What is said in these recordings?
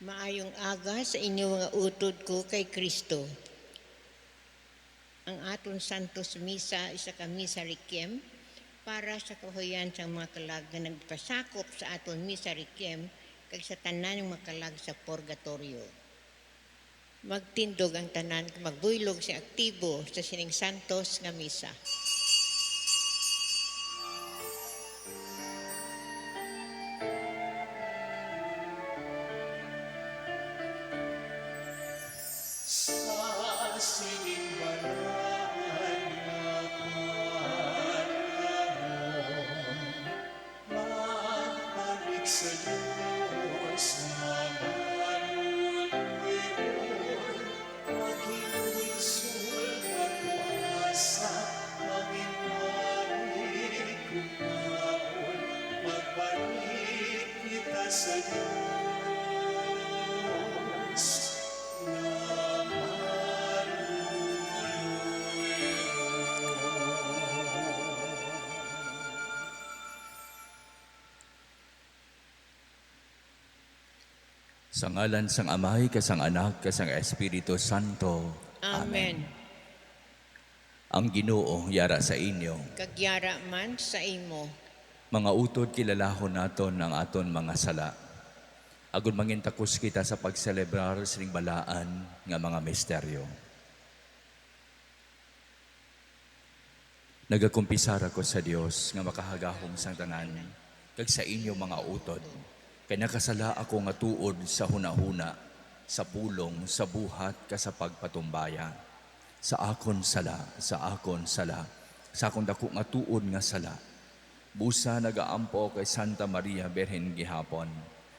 Maayong aga sa inyong mga utod ko kay Kristo. Ang aton Santos Misa isa ka Misa Requiem para sa kahuyan sa mga kalag na nagpasakop sa aton Misa Requiem kag sa tanan ng makalag sa purgatorio. Magtindog ang tanan, magbuylog si aktibo sa sining Santos nga Misa. Sa ngalan sang Amay, kasang Anak, kasang Espiritu Santo. Amen. Ang Ginoo yara sa inyo. Kagyara man sa imo. Mga utod, kilalahon naton ang aton mga sala. Agon mangintakos kita sa pagselebrar sining balaan nga mga misteryo. Nagakumpisar ako sa Dios nga makahagahom sang tanan, kag sa inyo mga utod. Kay nakasala ako nga tuod sa hunahuna, sa pulong, sa buhat, ka sa pagpatumbaya. Sa akon sala, sa akon sala, sa akon dako nga tuod nga sala. Busa nagaampo kay Santa Maria Birhen gihapon,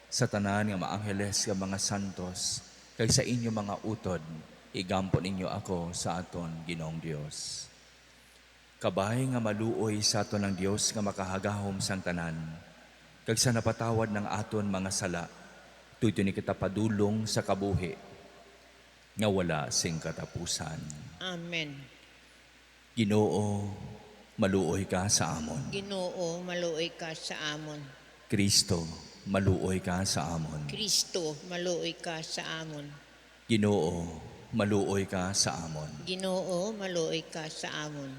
sa tanan nga maangheles nga mga santos, kay sa inyo mga utod, igampo ninyo ako sa aton Ginoong Dios. Kabay nga maluoy sa aton ng Dios nga makahagahom sang tanan, kag sa napatawad ng aton mga sala, tuyto ni kita padulong sa kabuhi, nga wala sing katapusan. Amen. Ginoo, maluoy ka sa amon. Ginoo, maluoy ka sa amon. Kristo, maluoy ka sa amon. Kristo, maluoy ka sa amon. Ginoo, maluoy ka sa amon. Ginoo, maluoy ka sa amon.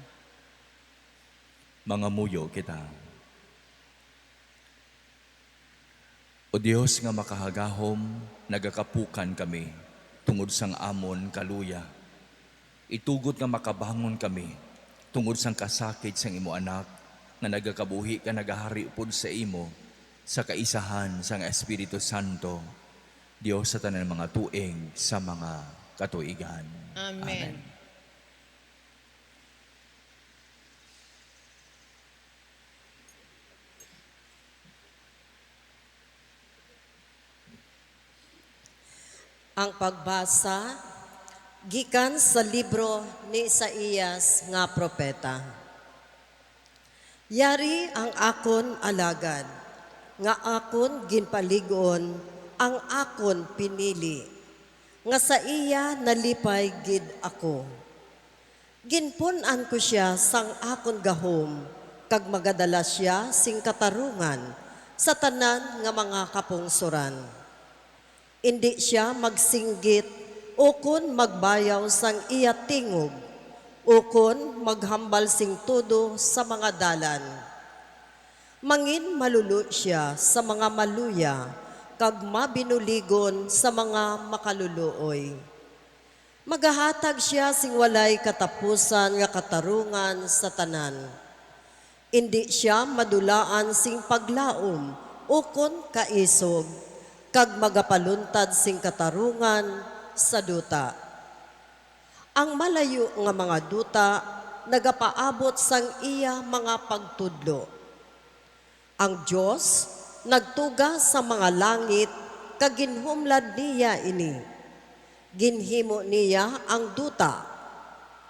Mga muyo kita. O Diyos nga makahagahom, nagakapukan kami, tungod sang amon kaluya. Itugot nga makabangon kami, tungod sang kasakit sang imo anak, nga nagakabuhi ka nagahari pod sa imo, sa kaisahan sang Espiritu Santo, Diyos sa tanan mga tuig sa mga katuigan. Amen. Ang pagbasa gikan sa libro ni Isaías nga propeta. Yari ang akon alagad, nga akon ginpaligon, ang akon pinili, nga sa iya nalipay gid ako. Ginpunan ko siya sang akon gahom, kag magadala siya sing katarungan sa tanan nga mga kapungsuran. Hindi siya magsinggit, ukon magbayaw sang iya tingog, ukon maghambal sing tudo sa mga dalan. Mangin malulo siya sa mga maluya, kag mabinuligon sa mga makaluluoy. Magahatag siya sing walay katapusan nga katarungan sa tanan. Hindi siya madulaan sing paglaom, ukon kaisog, kag magapaluntad sing katarungan sa duta. Ang malayo nga mga duta nagapaabot sang iya mga pagtudlo. Ang Dios nagtuga sa mga langit kag ginhumlad niya ini. Ginhimo niya ang duta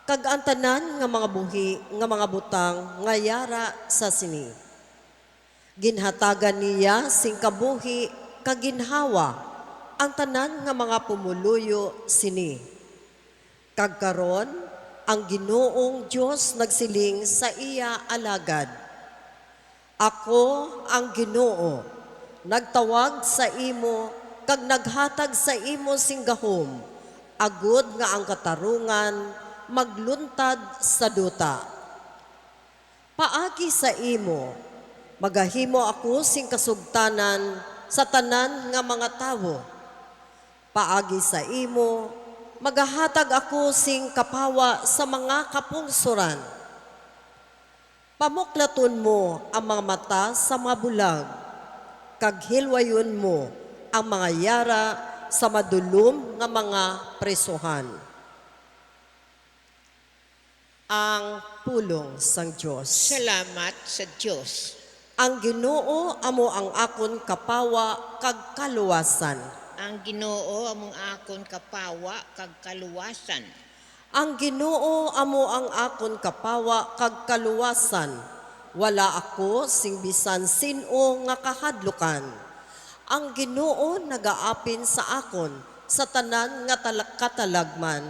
kag ang tanan nga mga buhi nga mga butang nga yara sa sini. Ginhatagan niya sing kabuhi kaginhawa ang tanan nga mga pumuluyo sini. Kagkaron ang Ginoong Diyos nagsiling sa iya alagad. Ako ang Ginoo, nagtawag sa imo kag naghatag sa imo sing gahom, agud nga ang katarungan magluntad sa duta. Paagi sa imo, magahimo ako sing kasugtanan sa tanan nga mga tawo. Paagi sa imo, magahatag ako sing kapawa sa mga kapungsuran. Pamuklaton mo ang mga mata sa mga bulag, kag hilwayon mo ang mga yara sa madulom nga mga presuhan. Ang pulong sang Dios. Salamat sa Diyos. Ang Ginoo amo ang akon kapawa kag kaluwasan. Ang Ginoo among akon kapawa kag kaluwasan. Ang Ginoo amo ang akon kapawa kag kaluwasan. Wala ako sing bisan sin-o nga kahadlukan. Ang Ginoo nagaapin sa akon sa tanan nga katalagman.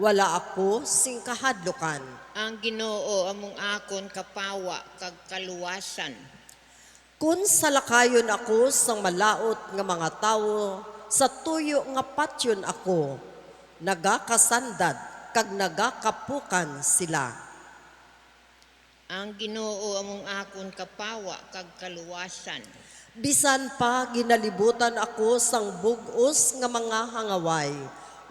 Wala ako sing kahadlukan. Ang Ginoo among akon kapawa kag kaluwasan. Kun salakayon ako sang malaot nga mga tawo, sa tuyo nga patyon ako, nagakasandad kag nagakapukan sila. Ang Ginoo among akon kapawa kag kaluwasan. Bisan pa ginalibutan ako sang bug-os nga mga hangaway,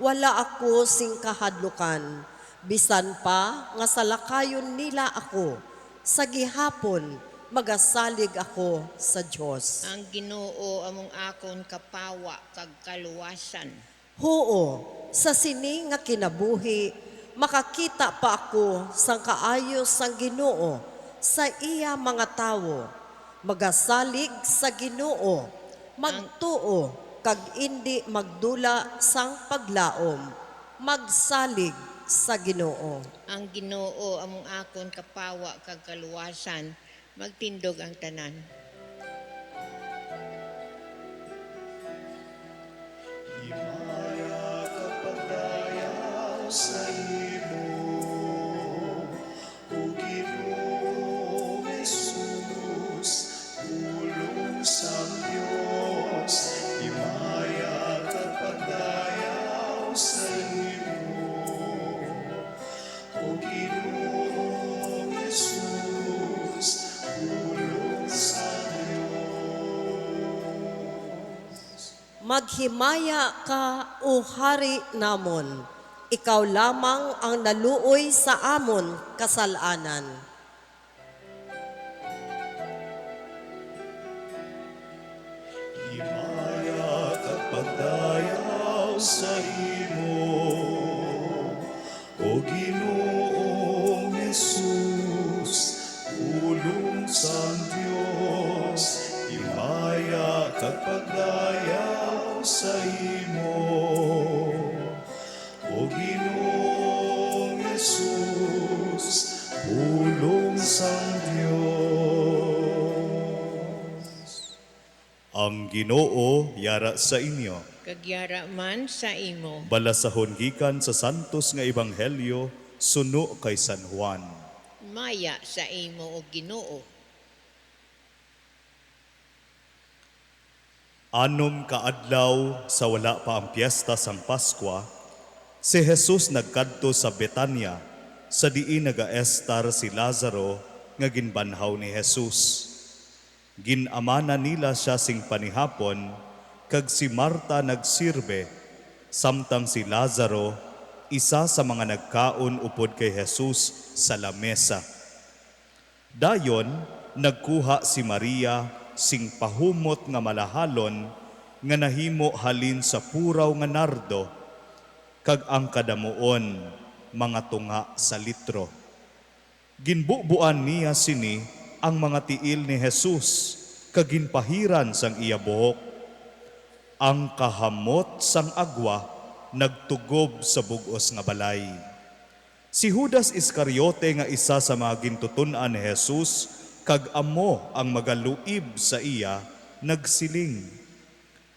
wala ako sing kahadlukan. Bisan pa nga salakayon nila ako, sa gihapon magasalig ako sa Dios. Ang Ginoo among akon kapawa kag kaluwasan. Huo, sa sini nga kinabuhi, makakita pa ako sang kaayos sang Ginoo sa iya mga tawo. Magasalig sa Ginoo, magtuo kag indi magdula sang paglaom. Magsalig sa Ginoo. Ang Ginoo among akon kapawa kag kaluwasan. Magtindog ang tanan. Himaya kapagdayaw sa imo, O Ginoong Jesus, pulong sa Diyos. Himaya kapagdayaw sa imo, O Ginoong Jesus, pulong sa Maghimaya ka, O Hari namon, ikaw lamang ang naluoy sa amon kasalanan. Himaya kapagdayaw sa imo, O Ginoong Jesus, pulong sa Diyos. Himaya kapagdayaw sa imo, O Ginoong Jesus, pulong sa Diyos. Ang Ginoo yara sa inyo. Kagyara man sa imo. Balasahon gikan sa santos nga ebanghelyo suno kay San Juan. Maya sa imo o Ginoo. Anom kaadlaw sa wala pa ang piyesta sang Paskwa, si Jesus nagkadto sa Betania, sa diin nagaestar si Lazaro nga ginbanhaw ni Jesus. Ginamana nila siya sing panihapon, kag si Marta nagsirbe, samtang si Lazaro isa sa mga nagkaon upod kay Jesus sa lamesa. Dayon nagkuha si Maria sing pahumot nga malahalon nga nahimo halin sa puraw nga nardo, kag ang kadamuon mga tunga sa litro. Ginbubuan niya sini ang mga tiil ni Jesus, kag ginpahiran sang iya buhok. Ang kahamot sang agwa nagtugob sa bugos nga balay. Si Judas Iscariote nga isa sa mga gintutunan ni Jesus, kag amo ang magaluib sa iya, nagsiling.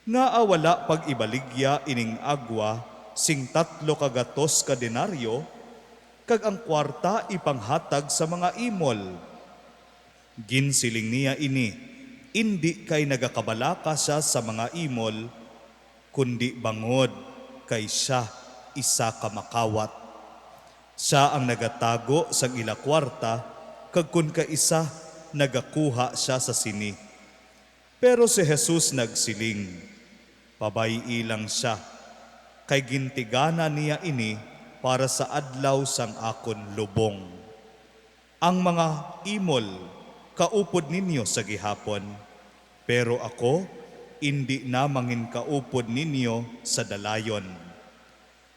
Nga wala pag ibaligya ining agwa sing 3 kagatos ka denaryo, kag ang kwarta ipanghatag sa mga imol. Ginsiling niya ini, indi kay nagakabalaka siya sa mga imol, kundi bangod kay siya isa ka makawat. Siya ang nagatago sa ila kwarta, kag kun ka isa nagakuha siya sa sini. Pero si Jesus nagsiling, pabayi lang siya, kay gintigana niya ini para sa adlaw sang akon lubong. Ang mga imol, kaupod ninyo sa gihapon, pero ako, hindi na mangin kaupod ninyo sa dalayon.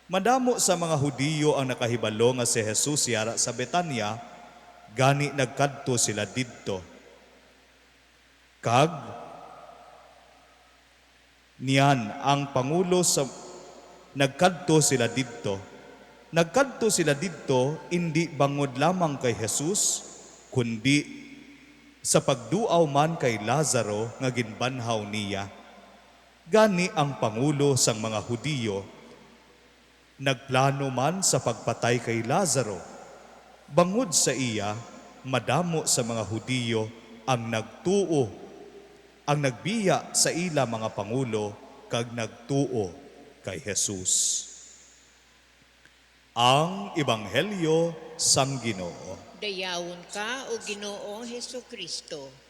Madamo sa mga Hudiyo ang nakahibalo nga si Jesus yara sa Betania, gani nagkadto sila didto. Kag niyan ang pangulo sa nagkadto sila didto. Nagkadto sila didto hindi bangod lamang kay Jesus, kundi sa pagduaw man kay Lazaro nga ginbanhaw niya. Gani ang pangulo sang mga Hudiyo nagplano man sa pagpatay kay Lazaro. Bangod sa iya, madamo sa mga Hudiyo ang nagtuo, ang nagbiya sa ila mga pangulo kag nagtuo kay Jesus. Ang Ebanghelyo sang Ginoo. Dayawon ka o Ginoong Hesukristo.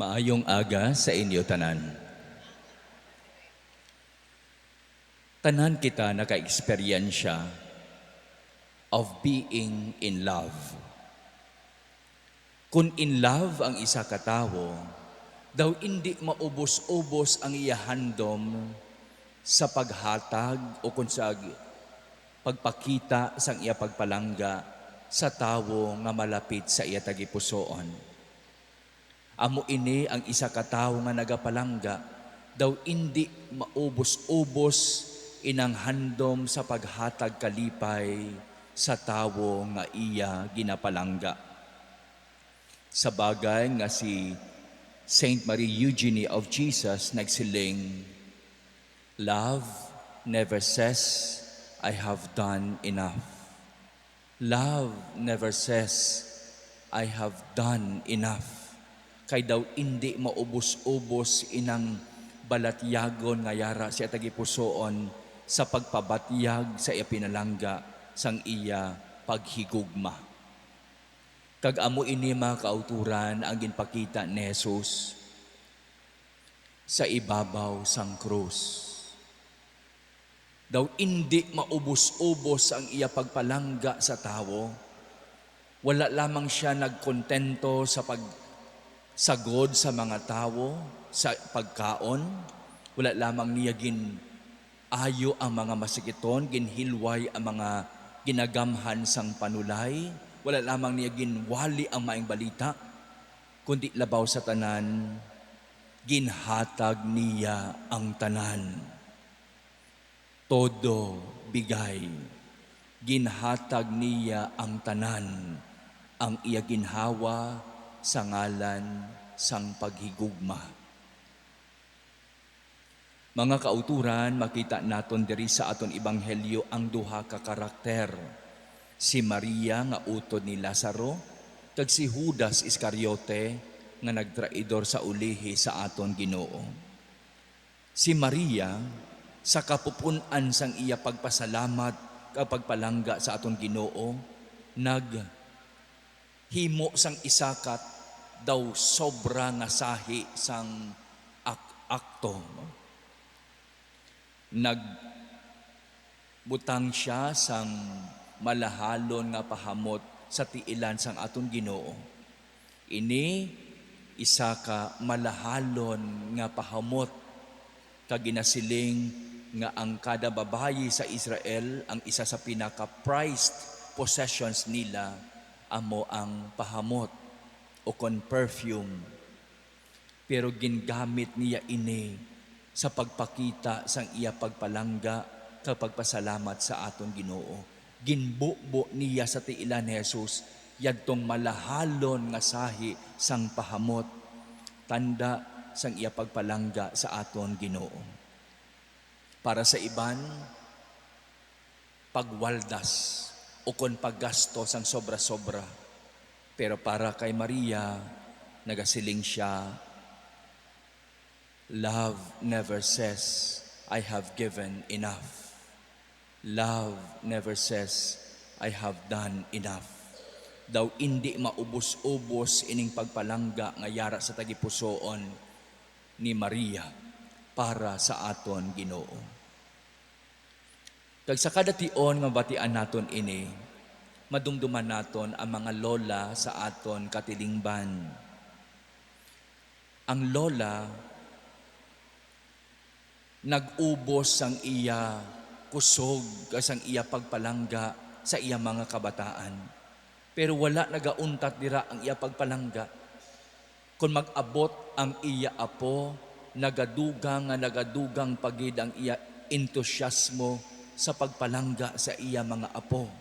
Maayong aga sa inyo tanan. Tanan kita naka-eksperyensya of being in love. Kung in love ang isa ka tawo, daw hindi maubos-ubos ang iya handom sa paghatag o kung sa pagpakita sang iya pagpalangga sa tawo nga malapit sa iya tagipusoon. Amo ini ang isa ka tawo nga nagapalangga, daw hindi maubos-ubos inang handom sa paghatag kalipay sa tawo nga iya ginapalangga. Sa bagay nga si Saint Marie Eugenie of Jesus nagsiling, "Love never says, I have done enough. Love never says, I have done enough." Kay daw hindi maubos-ubos inang balatyagon nga yara siya tagipusoon sa pagpabatyag sa iya pinalangga sang iya paghigugma. Kag amo ini mga kauturan ang ginpakita ni Jesus sa ibabaw sang krus. Daw hindi maubos-ubos ang iya pagpalangga sa tawo. Wala lamang siya nagkontento sa pagsagod sa mga tawo, sa pagkaon. Wala lamang niya ayo ang mga masikiton, ginhilway ang mga ginagamhan sang panulay. Wala lamang niya ginwali ang maing balita, kundi labaw sa tanan, ginhatag niya ang tanan. Todo bigay, ginhatag niya ang tanan, ang iya ginhawa sa ngalan sang paghigugma. Mga kauturan, makita naton diri sa aton ebanghelyo ang duha ka karakter. Si Maria nga utod ni Lazaro, kag si Judas Iscariote nga nagtraidor sa ulihi sa aton Ginoo. Si Maria sa kapupunan sang iya pagpasalamat kag pagpalangga sa aton Ginoo, naghimo sang isakat daw sobra nga sahi sang akto. Nagbutang siya sang malahalon nga pahamot sa tiilan sang aton Ginoo. Ini isa ka malahalon nga pahamot kag ginasiling nga ang kada babayi sa Israel, ang isa sa pinaka-prized possessions nila amo ang pahamot o kon perfume. Pero gingamit niya ini sa pagpakita sang iya pagpalangga kag pagpasalamat sa aton Ginoo. Ginbubo niya sa tiilan ni Jesus yadtong malahalon nga sahi sang pahamot. tanda sang iya pagpalangga sa aton Ginoo. Para sa iban, pagwaldas o kon paggasto sang sobra-sobra. Pero para kay Maria, nagasiling siya, love never says, I have given enough. Love never says, I have done enough. Daw hindi maubos-ubos ining pagpalangga nga yara sa tagipusoon ni Maria para sa aton Ginoo. Kag sa kada tion nga batian naton ini, madumduman naton ang mga lola sa aton katilingban. Ang lola nag-ubos sang iya kusog sang iya pagpalangga sa iya mga kabataan. Pero wala nagauntat dira ang iya pagpalangga. Kung mag-abot ang iya apo, nagadugang pagid ang iya entusiasmo sa pagpalangga sa iya mga apo.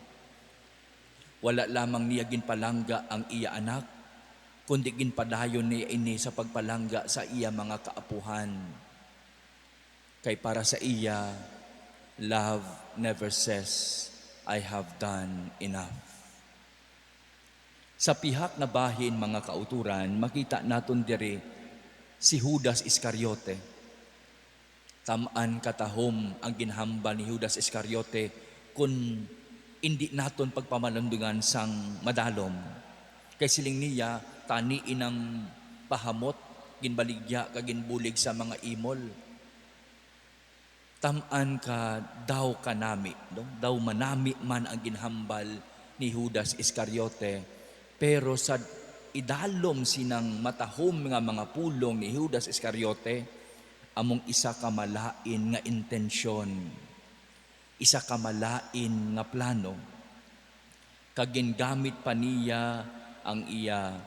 Wala lamang niya ginpalangga ang iya anak, kundi ginpadayon niya ini sa pagpalangga sa iya mga kaapuhan. Kay para sa iya, love never says, I have done enough. Sa pihak na bahin mga kauturan, makita naton diri si Judas Iscariote. Tamaan katahom ang ginhamba ni Judas Iscariote kung hindi naton pagpamalandungan sang madalom. Kay siling niya, taniin ang pahamot, ginbaligya, kaginbulig sa mga imol. Tamaan ka daw kanami, daw manami man ang ginhambal ni Judas Iscariote. Pero sa idalom sinang matahom nga mga pulong ni Judas Iscariote, among isa ka malain nga intensyon, isa ka malain nga plano. Kagingamit pa niya ang iya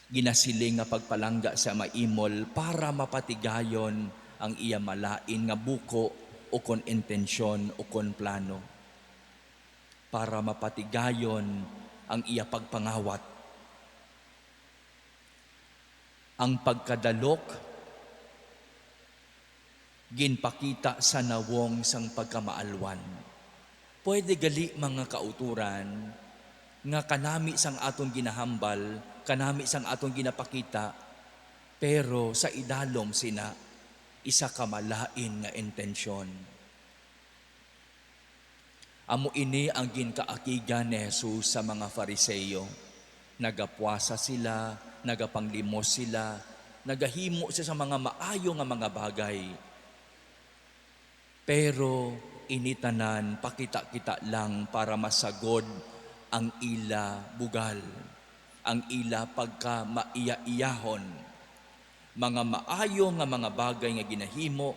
ginasiling nga pagpalangga sa maimol para mapatigayon ang iya malain nga buko o kon intensyon o kon plano. Para mapatigayon ang iya pagpangawat. Ang pagkadalok ginpakita sa nawong sang pagkamaalwan. Pwede gali mga kauturan nga kanami sang aton ginahambal, kanami sang aton ginapakita, pero sa idalom sina isa ka malain nga intensyon. Amo ini ang ginkaakigan ni Jesus sa mga Fariseo. Nagapwasa sila, nagapanglimos sila, nagahimo sila sa mga maayo nga mga bagay. Pero initanan, pakita-kita lang para masagod ang ila bugal, ang ila pagka maiya-iyahon. Mga maayo nga mga bagay nga ginahimo,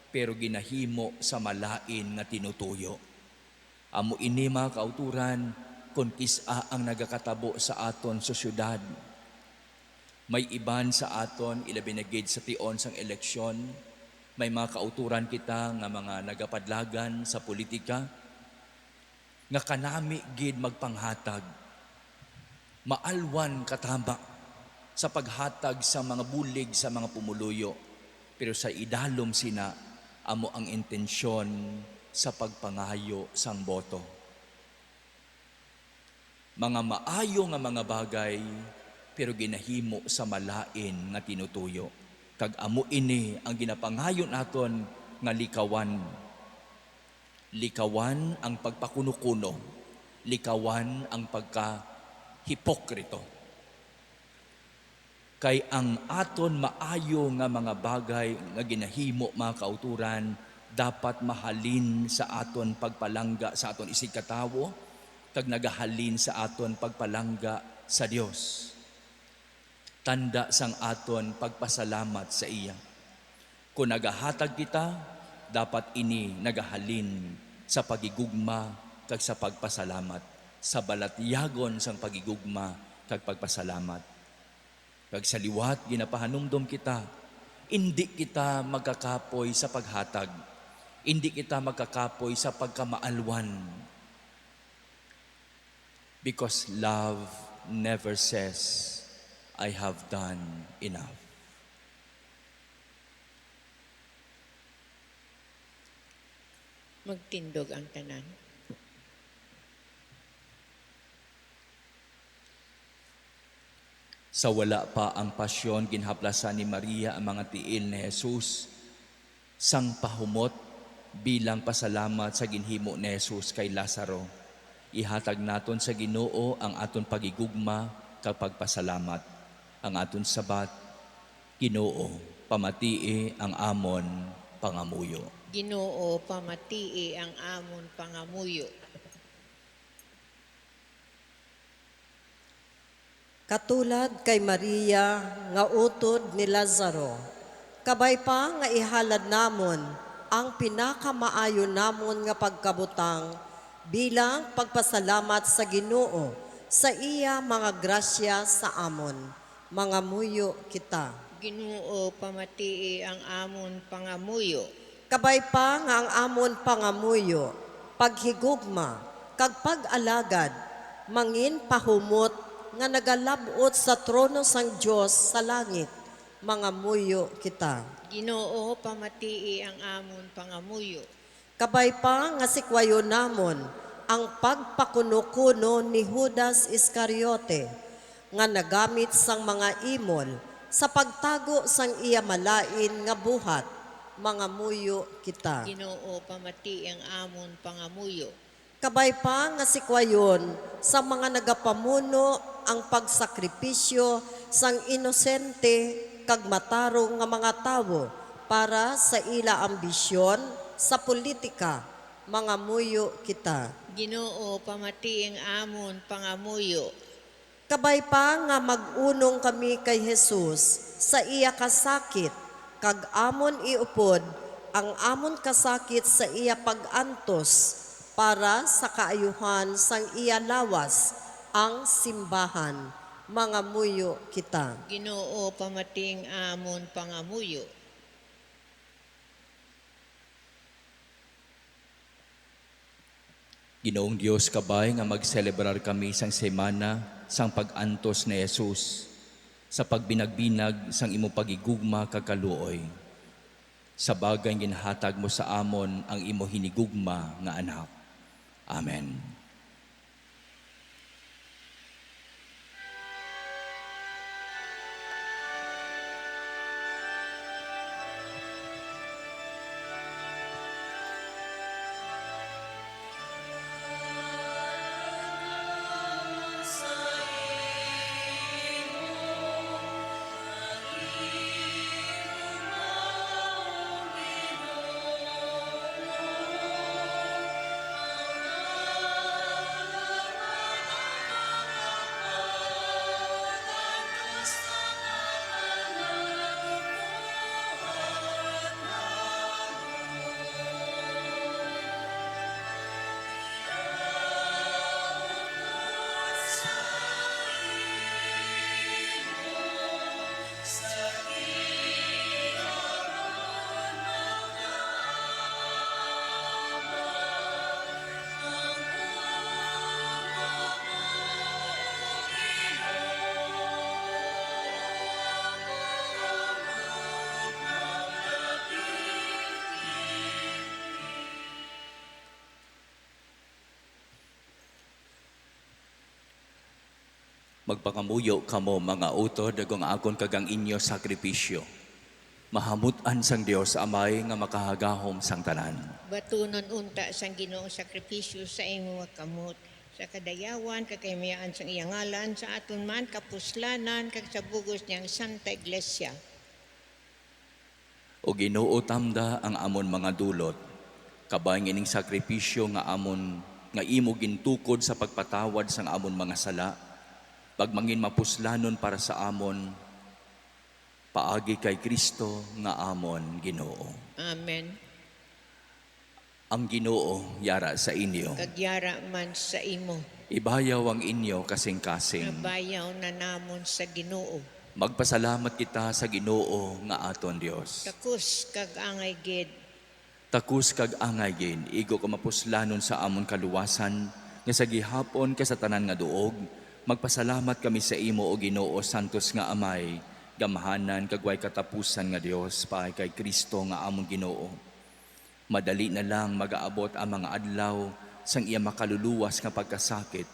pero ginahimo sa malain nga tinutuyo. Amo ini mga kauturan, kung kisa ang nagakatabo sa aton sa syudad. May iban sa aton, ilabi na gid sa tion sang eleksyon, may mga kauturan kita nga mga nagapadlagan sa politika, nga kanami gid magpanghatag. Maalwan katama sa paghatag sa mga bulig sa mga pumuluyo, pero sa idalom sina, amo ang intensyon sa pagpangayo sang boto. Mga maayo nga mga bagay, pero ginahimo sa malain nga tinutuyo. Kag amo ini ang ginapangayon naton nga likawan. Likawan ang pagpakuno-kuno. Likawan ang pagka-hipokrito. Kay ang aton maayo nga mga bagay nga ginahimo mga kauturan, dapat mahalin sa aton pagpalangga sa aton isig katawo, kag nagahalin sa aton pagpalangga sa Dios. Tanda sang aton pagpasalamat sa iya. Kung nagahatag kita, dapat ini nagahalin sa pagigugma kag sa pagpasalamat, sa balatyagon sang pagigugma kag pagpasalamat. Kag sa liwat ginapahanumdom kita, hindi kita magkakapoy sa paghatag, hindi kita magkakapoy sa pagkamaalwan. Because love never says, I have done enough. Magtindog ang tanan. Sa wala pa ang pasyon, ginhaplasan ni Maria ang mga tiil ni Jesus. Sang pahumot bilang pasalamat sa ginhimo ni Jesus kay Lazaro. Ihatag naton sa Ginoo ang aton pagigugma kapag pasalamat. Ang aton sabat, Ginoo, pamatii ang amon pangamuyo. Ginoo, pamatii ang amon pangamuyo. Katulad kay Maria nga utod ni Lazaro, kabay pa nga ihalad namon ang pinakamaayo namon nga pagkabutang bilang pagpasalamat sa Ginoo sa iya mga grasya sa amon. Mga muyo kita. Ginoo, pamatii ang amon pangamuyo. Kabay pa nga ang amon pangamuyo, paghigugma, kag pag-alagad, mangin pahumot nga nagalabot sa trono sang Dios sa langit. Mga muyo kita. Ginoo, pamatii ang amon pangamuyo. Kabay pa nga sikwayo namon ang pagpakuno-kuno ni Judas Iscariote nga nagamit sang mga imol sa pagtago sang iya malain nga buhat. Mga muyo kita. Ginoo, pamatii ang amon pangamuyo. Kabay pa nga sikwayon sa mga nagapamuno ang pagsakripisyo sang inosente kag matarong nga mga tawo para sa ila ambisyon sa politika. Mga muyo kita. Ginoo, pamatii ang amon pangamuyo. Kabay pa nga mag-unong kami kay Jesus sa iya kasakit, kag amon iupod ang amon kasakit sa iya pag-antos para sa kaayuhan sang iya lawas ang simbahan. Mga muyo kita. Ginoo, pamating amon pangamuyo. Ginoong Diyos kabay nga magselebrar kami sang semana sang pag-antos ni Jesus sa pagbinagbinag sang imo pagigugma kakaluoy. Sa bagay ginhatag mo sa amon ang imo hinigugma nga anak. Amen. Magpakamuyo kamo mga utod agong akon kagang inyo sakripisyo. Mahamutan sang Dios amay nga makahagahom sang tanan. Batunon unta sang Ginoong sakripisyo sa imo kamot. Sa kadayawan, kakaymayaan sang iyang ngalan, sa aton man kapuslanan, kag sa bugos niyang Santa Iglesia. O Ginoo tamda ang amon mga dulot. Kabay ngining sakripisyo nga amon nga imo gintukod sa pagpatawad sang amon mga sala. Pagmangin mapuslanon para sa amon, paagi kay Kristo nga amon Ginoo. Amen. Ang Ginoo yara sa inyo. Kagyara man sa imo. Ibayaw ang inyo kasing-kasing. Nabayaw na namon sa Ginoo. Magpasalamat kita sa Ginoo nga aton Dios. Takus kag angay gid. Takus kag angay gin, igo ka mapuslanon sa amon kaluwasan, nga sa gihapon ka sa tanan nga duog, Magpasalamat kami sa imo o Ginoo santos nga amay, gamahanan kagway katapusan nga Dios paay kay Kristo nga among Ginoo. Madali na lang magaabot ang mga adlaw sang iya makaluluwas nga pagkasakit,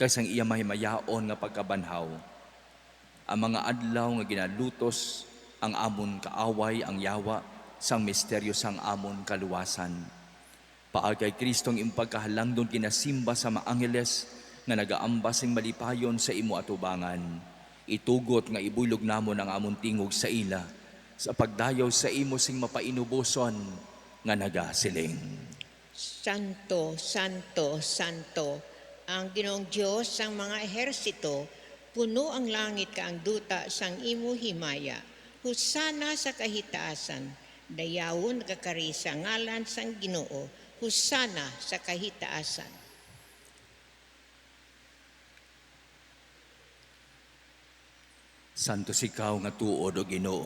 kay sang iya mahimayaon nga pagkabanhaw. Ang mga adlaw nga ginalutos ang amon kaaway, ang yawa sang misteryo sang amon kaluwasan. Paag kay Kristong impagkahalangdon kinasimba sa mga angeles nga nagaambas sing malipayon sa imo atubangan. Itugot nga ibulog namon ang amon tingog sa ila sa pagdayaw sa imo sing mapainuboson nga nagasiling. Santo, Santo, Santo, ang Ginoong Diyos sang mga ehersito, puno ang langit ka ang duta sang imo himaya. Husana sa kahitaasan, dayawon kakari sa ngalan sang Ginoo. Husana sa kahitaasan. Santo sikaw nga tuod o Ginoo,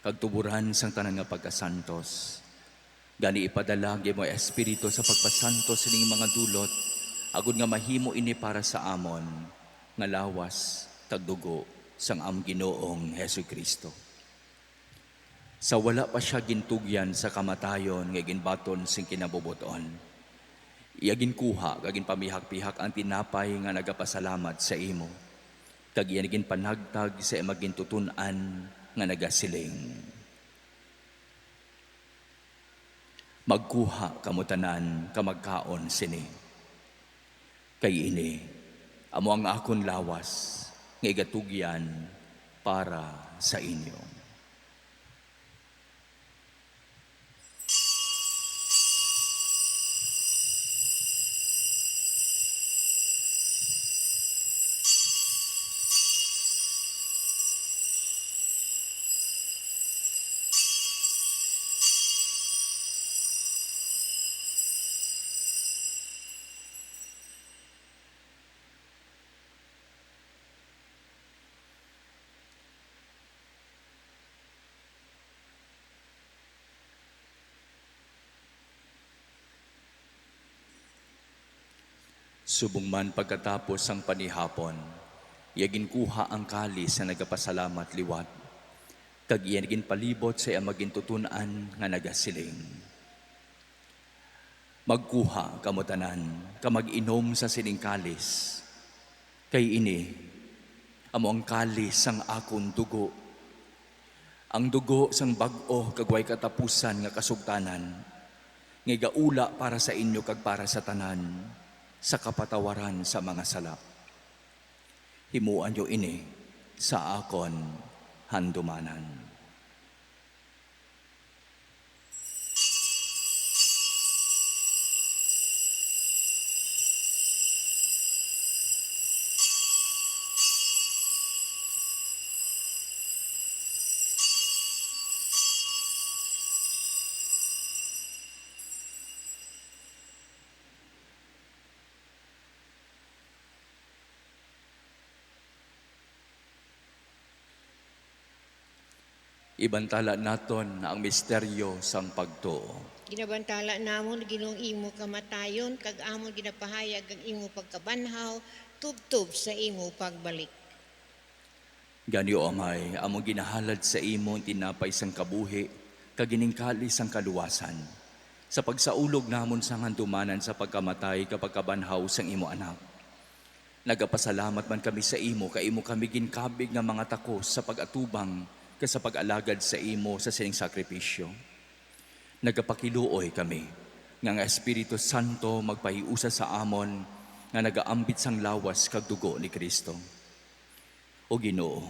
kagtuburan sang tanan nga pagkasantos. Gani ipadalagi mo Espiritu sa pagpasantos sining mga dulot, agud nga mahimo ini para sa amon, nga lawas tagdugo sang among Ginoong Hesukristo. Sa wala pa siya gintugyan sa kamatayon nga ginbaton sing kinabubuton. Iya ginkuha kagin pamihak-pihak ang tinapay nga nagapasalamat sa imo. Kag iya ginpanagtag sa magintutunan nga nagasiling. Magkuha kamutanan kamagkaon sini. Kay ini amo ang akon lawas nga igatugyan para sa inyo. Subong man pagkatapos ang panihapon, iya ginkuha ang kalis na nagapasalamat liwat. Kag iya ginpalibot sa iya magintutunan nga nagasiling. Magkuha kamutanan, kamag-inom sa sining kalis. Kay ini, amo ang kalis sang akon dugo. Ang dugo sang bag-o kagway katapusan nga kasugtanan, nga gaula para sa inyo kag para sa tanan, sa kapatawaran sa mga sala. Himuan nyo ini sa akon handumanan. Ibantala naton na ang misteryo sang pagtuo. Ginabantala namon Ginoong imo kamatayon, kag amon ginapahayag ang imo pagkabanhaw, tubtub sa imo pagbalik. Gani o amay, among ginahalad sa imo tinapay sang kabuhi, kaginingkali sang kaluwasan. Sa pagsaulog namon sang handumanan sa pagkamatay kapag kabanhaw sang imo anak. Nagapasalamat man kami sa imo, kay imo kami ginkabig nga mga takos sa pag-atubang sa pag-alagad sa imo sa sining sakripisyo. Nagapakiluoy kami nga ang Espiritu Santo magpahiusa sa amon nga nagaambit sang lawas kag dugo ni Kristo. O Ginoo,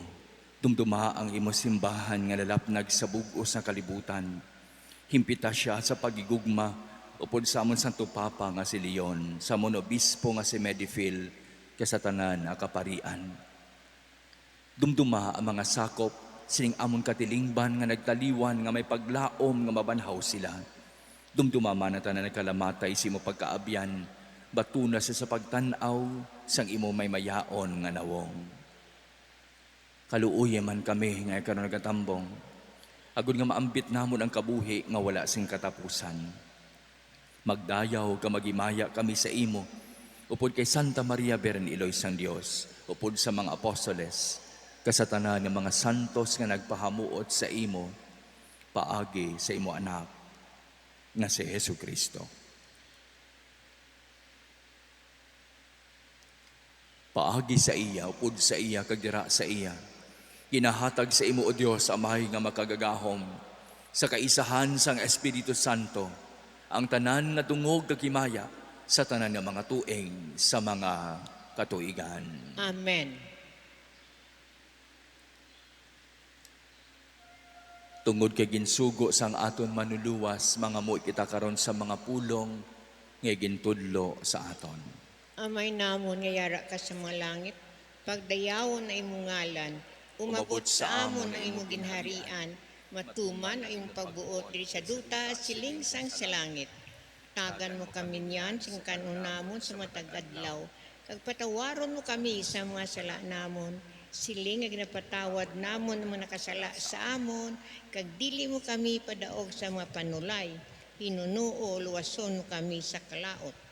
dumduma ang imo simbahan nga lalapnag sa bug-os na kalibutan. Himpita siya sa pagigugma upod sa amon Santo Papa nga si Leon, sa amon obispo nga si Medifil, kasatanan a kaparian. Dumduma ang mga sakop sining amon katilingban nga nagtaliwan nga may paglaom nga mabanhaw sila. Dumdumama na tanan nagkalamatay si mo pagkaabyan, batuna sa pagtanaw sang imo may mayaon nga nawong. Kaluuye man kami nga karon nagatambong, agud nga maambit namon ang kabuhi nga wala sing katapusan. Magdayaw ka magimaya kami sa imo, upod kay Santa Maria Beren Iloy sang Dios, upod sa mga apostoles, kasatanan ng mga santos nga nagpahamuot sa imo, paagi sa imo anak nga si Hesu Kristo. Paagi sa iya, upod sa iya, kagdira sa iya, ginahatag sa imo o Dios amay nga makagagahom, sa kaisahan sang Espiritu Santo, ang tanan nga tungog kagimaya sa tanan nga mga tuig sa mga katuigan. Amen. Tungod kay ginsugo sang aton manuluwas, mga mo kita karon sa mga pulong nga gintudlo sa aton. Amay namon nga yara ka sa mga langit, pagdayawon na imong ngalan, umabot sa amon ang imong ginharian, matuman ang imong pagbuot diri sa duta, siling sang sa langit. Tagan mo kami niyan, sing kanon namon sa matag adlaw, kag patawaron mo kami sa mga sala namon, siling nga ginapatawad namon ang mga nakasala sa amon, kag dili mo kami padaog sa mga panulay, hinunuo luwason mo kami sa kalaot.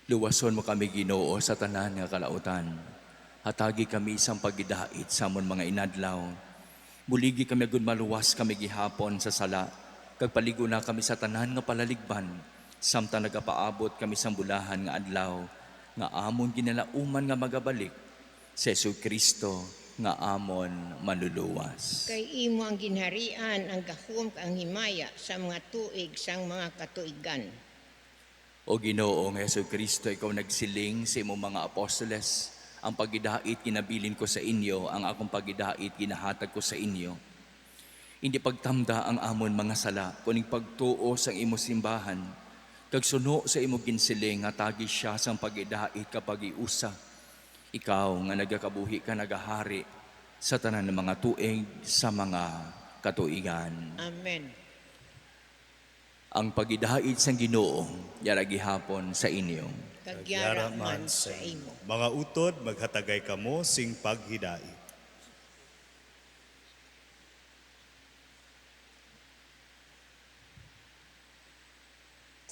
Luwason mo kami Ginoo sa tanan nga kalautan. Hatagi kami isang pagidait sa amon mga inadlaw. Buligi kami agud maluwas kami gihapon sa sala. Kag paligo na kami sa tanan nga palaligban. Samtang nagapaabot kami sa bulahan nga adlaw. Nga amon ginalauman nga magabalik. Si Jesu Kristo nga amon manluluwas. Kay imo ang ginharian, ang gahom, ang himaya sa mga tuig sang mga katuigan. O Ginoo nga Jesu Kristo, ikaw nagsiling sa imong mga apostoles, ang pagidait kinabilin ko sa inyo, ang akong pagidait ginahatag ko sa inyo. Hindi pagtamda ang amon mga sala, kuning pagtuo sa imo simbahan, kag suno sa imo ginsiling nga tagi siya sang pagidait kapag iusa. Ikaw nga nagakabuhi ka nagahari sa tanan ng mga tuig sa mga katuigan. Amen. Ang pagidait sang Ginoo yara gihapon sa inyo. Kagyara man sa imo. Mga utod, maghatagay kamo sing paghidait.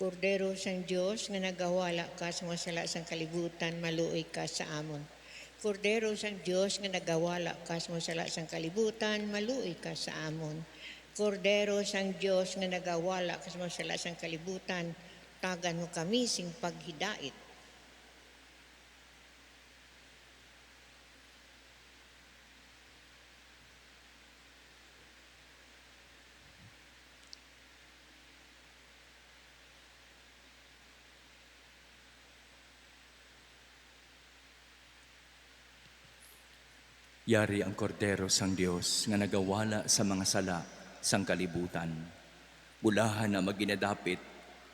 Kordero sang Dios nga nagawala ka sa mga sala sang kalibutan, maluoy ka sa amon. Kordero sang Dios nga nagawala ka sa mga sala sang kalibutan, maluoy ka sa amon. Kordero sang Dios nga nagawala ka sa mga sala sang kalibutan, tagan mo kami sing paghidait. Yari ang kordero sang Dios nga nagawala sa mga sala sang kalibutan. Bulahan na maginadapit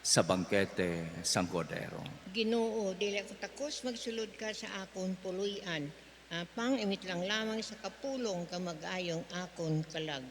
sa bangkete sang kordero. Ginoo, dili ako takos magsulod ka sa akon puluyan. Apang imit lang lamang sa kapulong ka mag-ayong akon kalag.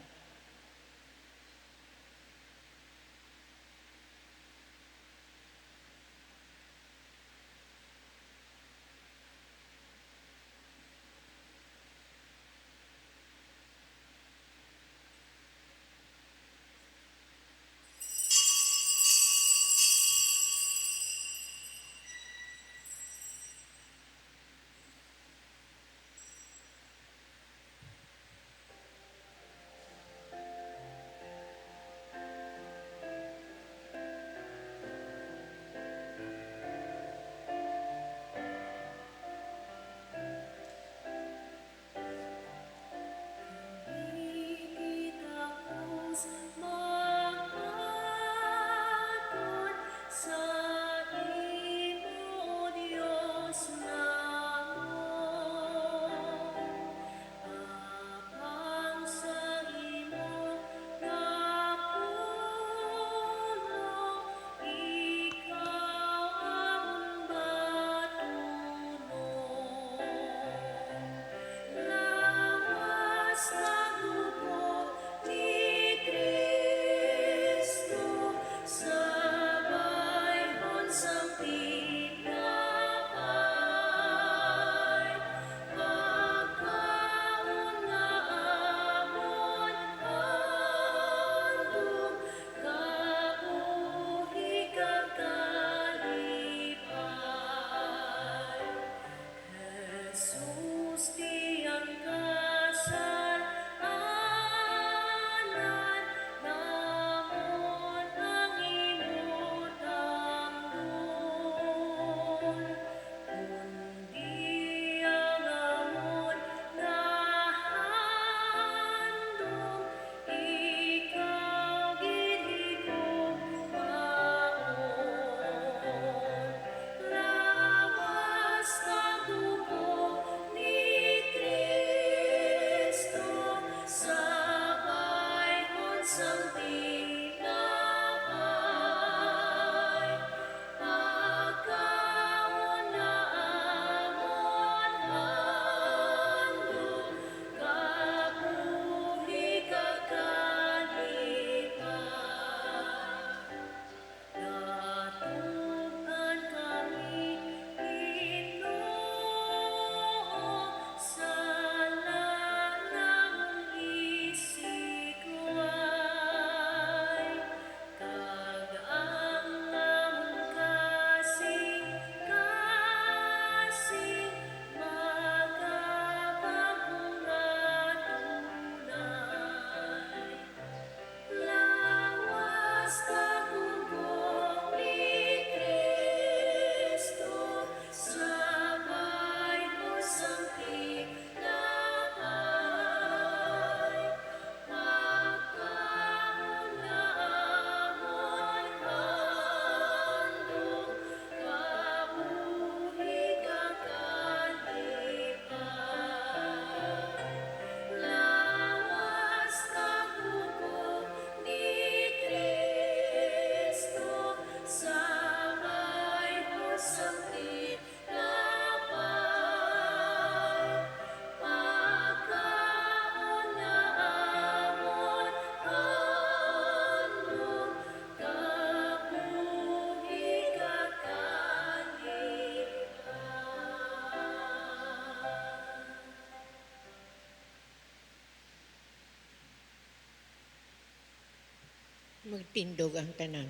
Magtindog ang tanan.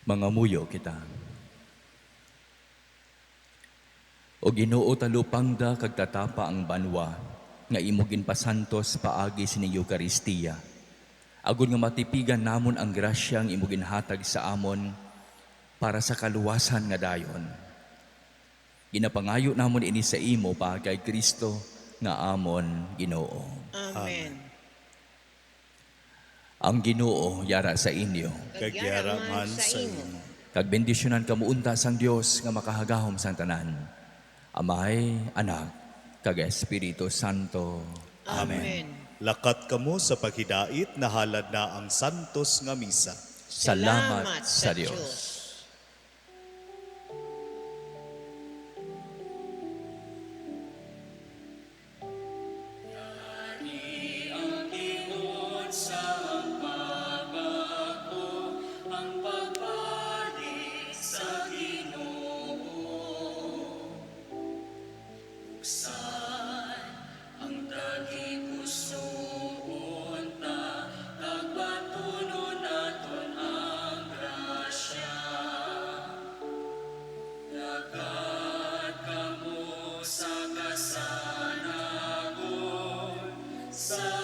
Mga muyo kita. O Ginoo talupangda kag tatapa ang banwa nga imugin pasantos paagi sini Eukaristiya. Agud nga matipigan namon ang grasya ang imugin hatag sa amon para sa kaluwasan nga dayon. Ginapangayo namon ini sa imo pa kay Kristo nga amon Ginoo. Amen. Ang Ginoo yara sa inyo. Kagyara man sa imo. Kag bendisyonan kamuunta sang Dios nga makahagahom sang tanan. Amay, Anak, kag Espiritu Santo. Amen. Lakat kamo sa paghidait na halad na ang santos nga misa. Salamat sa Dios. Sa